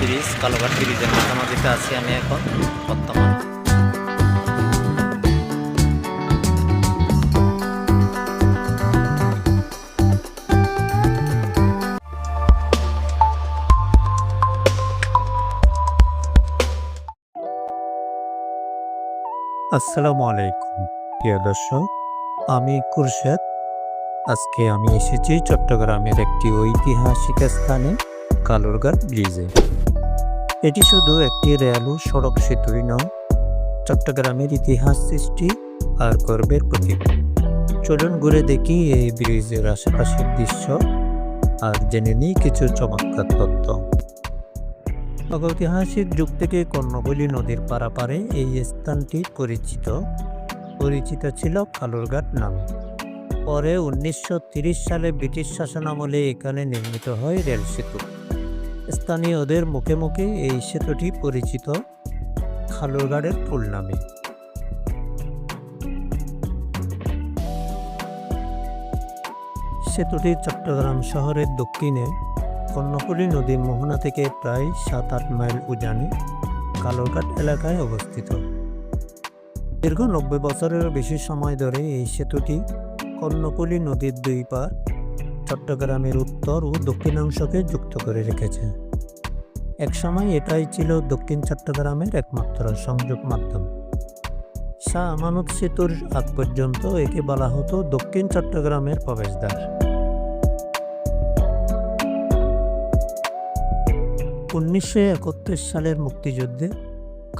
Bridge, কালোঘাট ব্রিজের মাঝামাঝিতে আছি আমি এখন বর্তমানে। আসসালামু আলাইকুম প্রিয় দর্শক, আমি খুরশেদ। আজকে আমি এসেছি চট্টগ্রামের একটি ঐতিহাসিক স্থানে, কালুরঘাট ব্রিজে। এটি শুধু একটি রেল ও সড়ক সেতুই নয়, চট্টগ্রামের ইতিহাস, সৃষ্টি আর গর্বের প্রতীক। চলুন ঘুরে দেখি এই ব্রিজের আশেপাশের দৃশ্য আর জেনে নিই কিছু চমৎকার তথ্য। ঐতিহাসিক যুগ থেকে কর্ণফুলী নদীর পারাপারে এই স্থানটি পরিচিত ছিল কালুরঘাট নামে। পরে 1930 সালে ব্রিটিশ শাসনামলে এখানে নির্মিত হয় রেল সেতু। স্থানীয়দের মুখে মুখে এই সেতুটি পরিচিত কালুরঘাটের ফুল নামে। সেতুটি চট্টগ্রাম শহরের দক্ষিণে কর্ণফুলী নদীর মোহনা থেকে প্রায় 7-8 মাইল উজানে কালুরঘাট এলাকায় অবস্থিত। দীর্ঘ 90 বছরেরও বেশি সময় ধরে এই সেতুটি কর্ণফুলী নদীর দুই পার চট্টগ্রামের উত্তর ও দক্ষিণাংশকে যুক্ত করে রেখেছে। একসময় এটাই ছিল দক্ষিণ চট্টগ্রামের একমাত্র সংযোগ মাধ্যম। শাহ আমানত সেতুর আগ পর্যন্ত একে বলা হতো দক্ষিণ চট্টগ্রামের প্রবেশদ্বার। 1971 সালের মুক্তিযুদ্ধে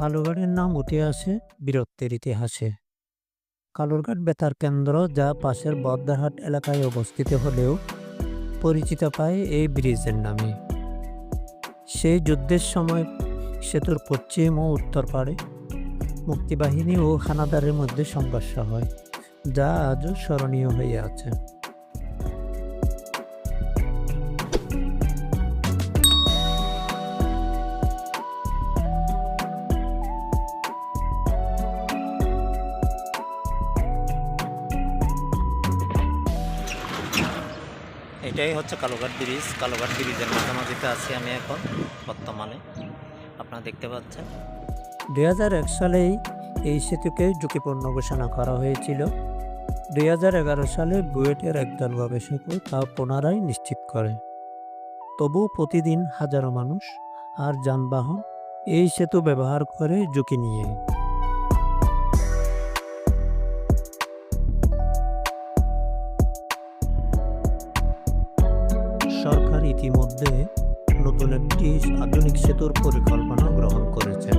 কালুরঘাটের নাম উঠে আসে বীরত্বের ইতিহাসে। কালুরঘাট বেতার কেন্দ্র, যা পাশের বদ্দারহাট এলাকায় অবস্থিত হলেও পরিচিত পায় এই ব্রিজের নামে। সেই যুদ্ধের সময় সেতুর পশ্চিম ও উত্তর পাড়ে মুক্তিবাহিনী ও হানাদারের মধ্যে সংঘর্ষ হয়, যা আজও স্মরণীয় হয়ে আছে। এটাই হচ্ছে কালোঘাট ব্রিজ, কালোঘাট ব্রিজের মাঝামাঝিতে আছি আমি এখন বর্তমানে, আপনারা দেখতে পাচ্ছেন। 2001 সালেই এই সেতুকে ঝুঁকিপূর্ণ ঘোষণা করা হয়েছিল। 2011 সালে বুয়েটের একদল গবেষকও তা পুনরায় নিশ্চিত করে। তবু প্রতিদিন হাজারো মানুষ আর যানবাহন এই সেতু ব্যবহার করে ঝুঁকি নিয়ে। সরকার ইতিমধ্যে নতুন একটি আধুনিক সেতুর পরিকল্পনা গ্রহণ করেছে।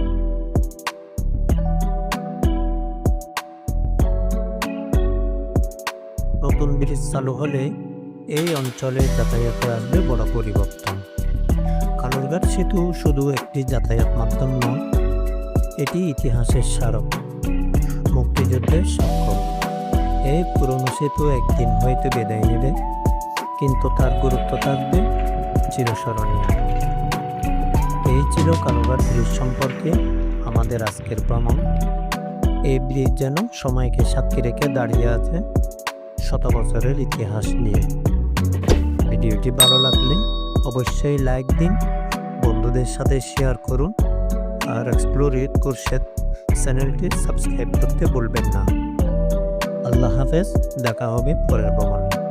নতুন ব্রিজ চালু হলে এই অঞ্চলে যাতায়াতে আসবে বড় পরিবর্তন। কালুরঘাট সেতু শুধু একটি যাতায়াত মাধ্যম নয়, এটি ইতিহাসের স্মারক, মুক্তিযুদ্ধের সাক্ষ্য। এই পুরনো সেতু একদিন হয়তো বিদায় নেবে, কিন্তু তার গুরুত্ব থাকবে চিরস্মরণীয়। এই ছিল কালুরঘাট ব্রিজ সম্পর্কে আমাদের আজকের ভ্রমণ। এই ব্রিজ যেন সময়কে সাক্ষী রেখে দাঁড়িয়ে আছে শত বছরের ইতিহাস নিয়ে। ভিডিওটি ভালো লাগলে অবশ্যই লাইক দিন, বন্ধুদের সাথে শেয়ার করুন, আর এক্সপ্লোর উইথ খুরশেদ চ্যানেলটি সাবস্ক্রাইব করতে ভুলবেন না। আল্লাহ হাফেজ, দেখা হবে পরের ভ্রমণে।